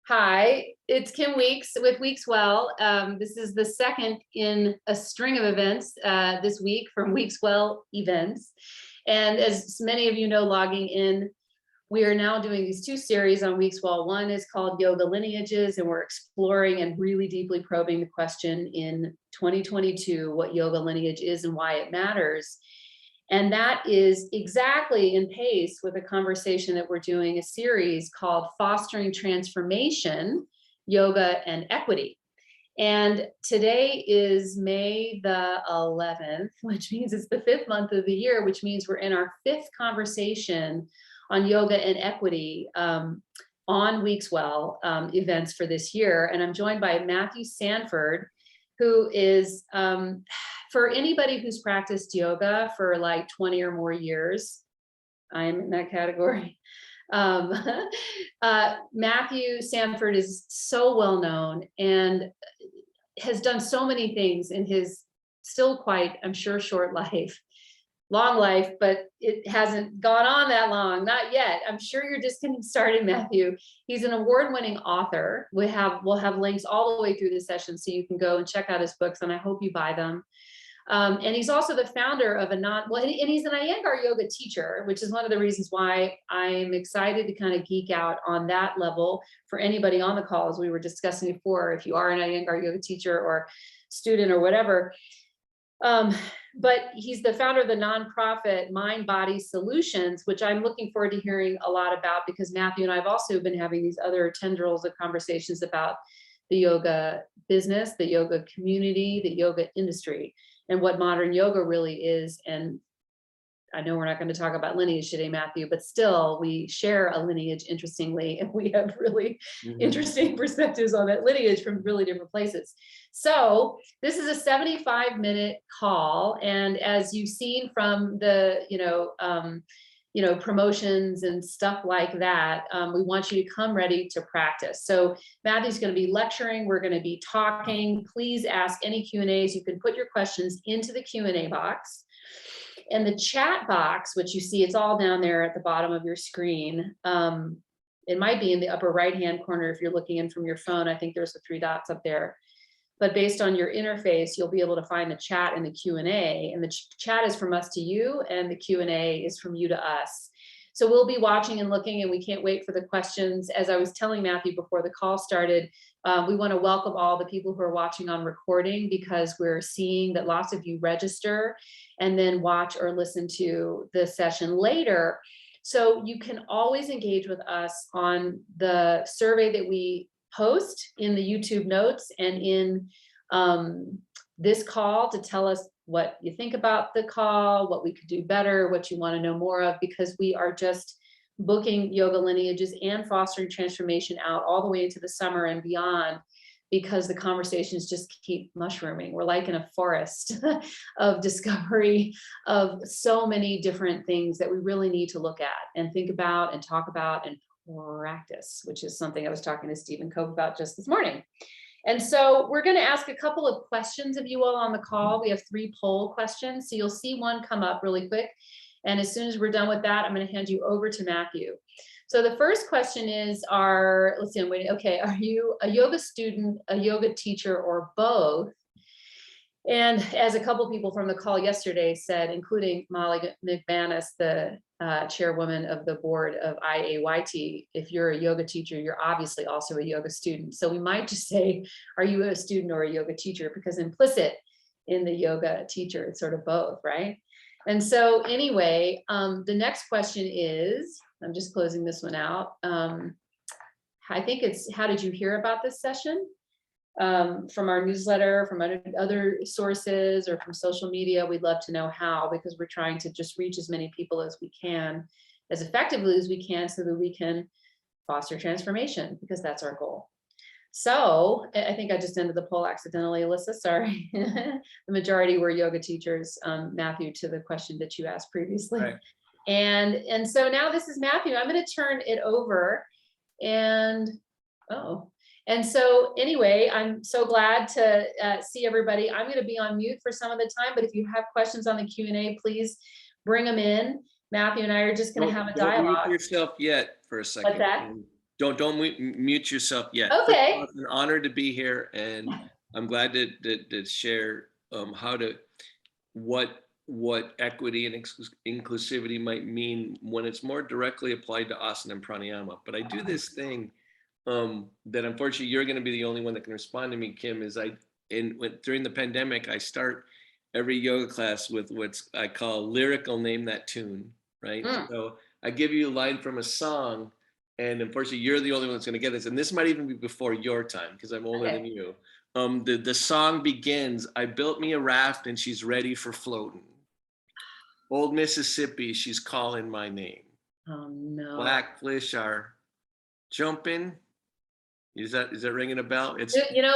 Hi, it's Kim Weeks with Weeks Well. This is the second in a string of events this week from Weeks Well events. And as many of you know, logging in, we are now doing these two series on Weeks Well. One is called Yoga Lineages, and we're exploring and really deeply probing the question in 2022, what yoga lineage is and why it matters. And that is exactly in pace with a conversation that we're doing, a series called Fostering Transformation, Yoga and Equity. And today is May the 11th, which means it's the fifth month of the year, which means we're in our fifth conversation on yoga and equity on Weeks Well events for this year. And I'm joined by Matthew Sanford, who is, for anybody who's practiced yoga for like 20 or more years, I am in that category. Matthew Sanford is so well known and has done so many things in his still quite, I'm sure, short life. Long life, but it hasn't gone on that long, not yet. I'm sure you're just getting started, Matthew. He's an award-winning author. We'll have links all the way through this session so you can go and check out his books, and I hope you buy them. And he's also the founder of and he's an Iyengar Yoga Teacher, which is one of the reasons why I'm excited to kind of geek out on that level for anybody on the call, as we were discussing before, if you are an Iyengar Yoga Teacher or student or whatever. But he's the founder of the nonprofit Mind Body Solutions, which I'm looking forward to hearing a lot about, because Matthew and I have also been having these other tendrils of conversations about the yoga business, the yoga community, the yoga industry, and what modern yoga really is. And I know we're not going to talk about lineage today, Matthew, but still we share a lineage, interestingly, and we have really interesting perspectives on that lineage from really different places. So this is a 75-minute call. And as you've seen from the, promotions and stuff like that, we want you to come ready to practice. So Matthew's going to be lecturing. We're going to be talking. Please ask any Q&As. You can put your questions into the Q&A box. And the chat box, which you see, it's all down there at the bottom of your screen. It might be in the upper right-hand corner if you're looking in from your phone. I think there's the three dots up there. But based on your interface, you'll be able to find the chat and the Q&A. And the chat is from us to you, and the Q&A is from you to us. So we'll be watching and looking, and we can't wait for the questions. As I was telling Matthew before the call started, we want to welcome all the people who are watching on recording, because we're seeing that lots of you register and then watch or listen to the session later. So you can always engage with us on the survey that we post in the YouTube notes and in this call, to tell us what you think about the call, what we could do better, what you want to know more of, because we are just booking yoga lineages and fostering transformation out all the way into the summer and beyond, because the conversations just keep mushrooming. We're like in a forest of discovery of so many different things that we really need to look at and think about and talk about and practice, which is something I was talking to Stephen Cope about just this morning. And so we're going to ask a couple of questions of you all on the call. We have 3 poll questions. So you'll see one come up really quick. And as soon as we're done with that, I'm going to hand you over to Matthew. So the first question is, let's see, I'm waiting. Okay, are you a yoga student, a yoga teacher, or both? And as a couple people from the call yesterday said, including Molly McManus, the chairwoman of the board of IAYT, if you're a yoga teacher, you're obviously also a yoga student. So we might just say, are you a student or a yoga teacher? Because implicit in the yoga teacher, it's sort of both, right? And so anyway, the next question is, I'm just closing this one out. I think it's, how did you hear about this session? From our newsletter, from other sources, or from social media? We'd love to know how, because we're trying to just reach as many people as we can, as effectively as we can, so that we can foster transformation, because that's our goal. So I think I just ended the poll accidentally, Alyssa, sorry. The majority were yoga teachers, Matthew, to the question that you asked previously. Right. And so now this is Matthew. I'm going to turn it over, and and so anyway, I'm so glad to see everybody. I'm going to be on mute for some of the time, but if you have questions on the Q&A, please bring them in. Matthew and I are just going to have a dialogue. Don't mute yourself yet for a second. What's that? Don't mute yourself yet. First of all, Okay. it's an honor to be here, and I'm glad to share how to what equity and inclusivity might mean when it's more directly applied to asana and pranayama. But I do this thing that unfortunately you're going to be the only one that can respond to me, Kim. During the pandemic, I start every yoga class with what I call lyrical name that tune, right? Mm, So I give you a line from a song, and unfortunately you're the only one that's going to get this. And this might even be before your time because I'm older okay. than you. The song begins, I built me a raft and she's ready for floating. Old Mississippi, she's calling my name. Oh no. Blackfish are jumping. Is that ringing a bell? It's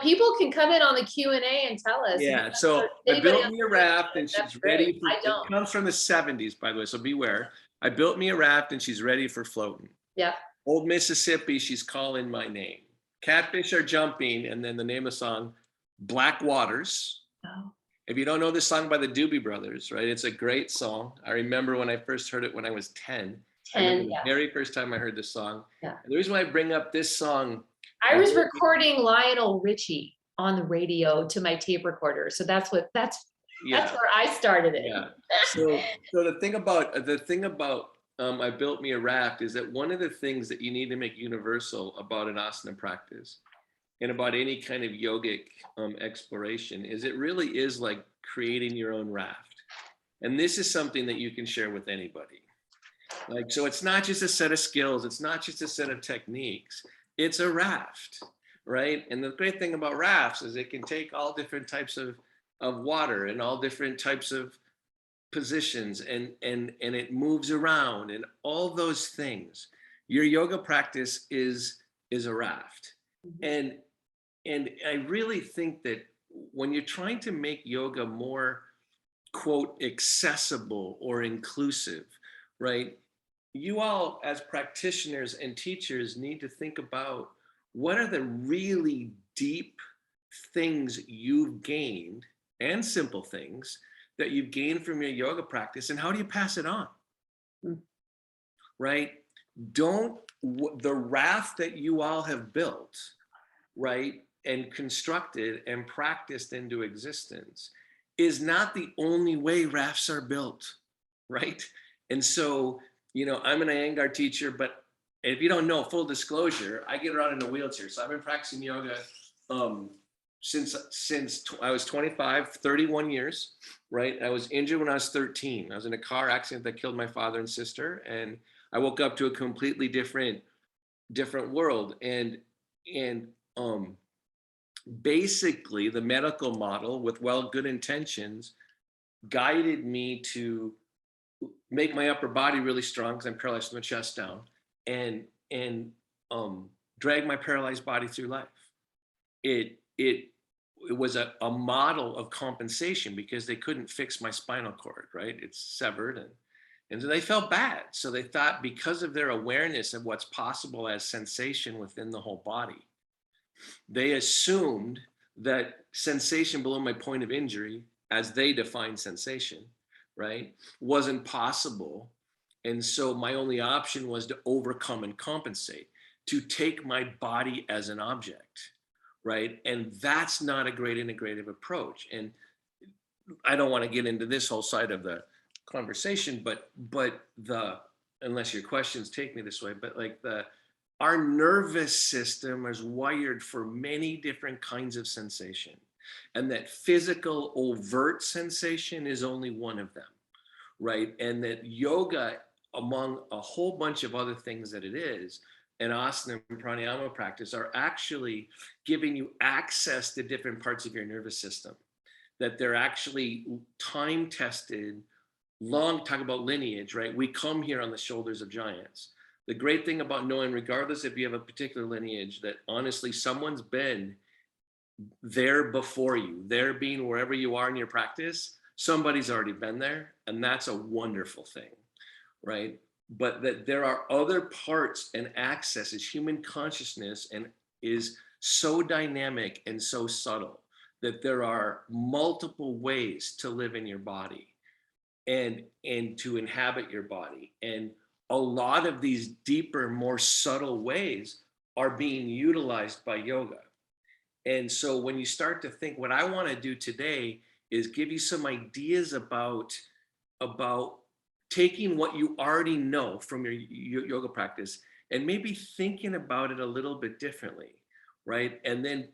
People can come in on the Q&A and tell us if Yeah. So I anybody built else me a thinks raft of it, and that's she's great. ready for. I It don't. comes from the '70s, by the way, so beware. I built me a raft and she's ready for floating. Yeah. Old Mississippi, she's calling my name. Catfish are jumping, and then the name of the song, Black Waters. Oh, If you don't know this song by the Doobie Brothers, right? It's a great song. I remember when I first heard it when I was 10. I 10, remember the yeah. very first time I heard this song. Yeah. And the reason why I bring up this song, I was recording Lionel Richie on the radio to my tape recorder. So that's yeah, where I started it. yeah. So the thing about I built me a raft is that one of the things that you need to make universal about an asana practice and about any kind of yogic exploration is it really is like creating your own raft. And this is something that you can share with anybody. Like, so it's not just a set of skills, it's not just a set of techniques, it's a raft, right? And the great thing about rafts is it can take all different types of water and all different types of positions and it moves around and all those things. Your yoga practice is a raft. And I really think that when you're trying to make yoga more quote accessible or inclusive, right? You all as practitioners and teachers need to think about what are the really deep things you've gained and simple things that you've gained from your yoga practice and how do you pass it on? Mm. Right? Don't the raft that you all have built, right, and constructed and practiced into existence is not the only way rafts are built, right? And so, I'm an Iyengar teacher, but if you don't know, full disclosure, I get around in a wheelchair. So I've been practicing yoga since I was 25, 31 years, right? I was injured when I was 13. I was in a car accident that killed my father and sister, and I woke up to a completely different world. And basically, the medical model, with good intentions, guided me to make my upper body really strong because I'm paralyzed from the chest down, and drag my paralyzed body through life. It was a model of compensation because they couldn't fix my spinal cord, right? It's severed, and so they felt bad. So they thought, because of their awareness of what's possible as sensation within the whole body, they assumed that sensation below my point of injury, as they define sensation, right, wasn't possible. And so my only option was to overcome and compensate, to take my body as an object, right? And that's not a great integrative approach. And I don't want to get into this whole side of the conversation, but unless your questions take me this way, but like our nervous system is wired for many different kinds of sensation, and that physical overt sensation is only one of them, right? And that yoga, among a whole bunch of other things that it is, and asana and pranayama practice, are actually giving you access to different parts of your nervous system, that they're actually time tested. Talk about lineage, right? We come here on the shoulders of giants. The great thing about knowing, regardless if you have a particular lineage, that honestly someone's been there before you, there being wherever you are in your practice, somebody's already been there, and that's a wonderful thing, right? But that there are other parts and accesses. Human consciousness and is so dynamic and so subtle that there are multiple ways to live in your body and to inhabit your body. And a lot of these deeper, more subtle ways are being utilized by yoga. And so when you start to think, what I want to do today is give you some ideas about taking what you already know from your yoga practice and maybe thinking about it a little bit differently, right? And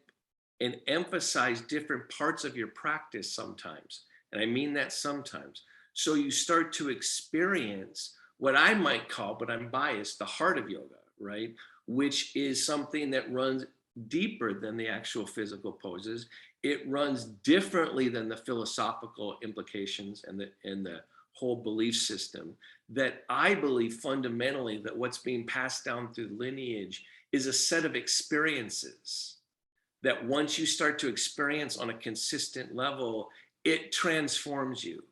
emphasize different parts of your practice sometimes. And I mean that sometimes. So you start to experience what I might call, but I'm biased, the heart of yoga, right? Which is something that runs deeper than the actual physical poses. It runs differently than the philosophical implications and the whole belief system, that I believe fundamentally that what's being passed down through lineage is a set of experiences that once you start to experience on a consistent level, it transforms you.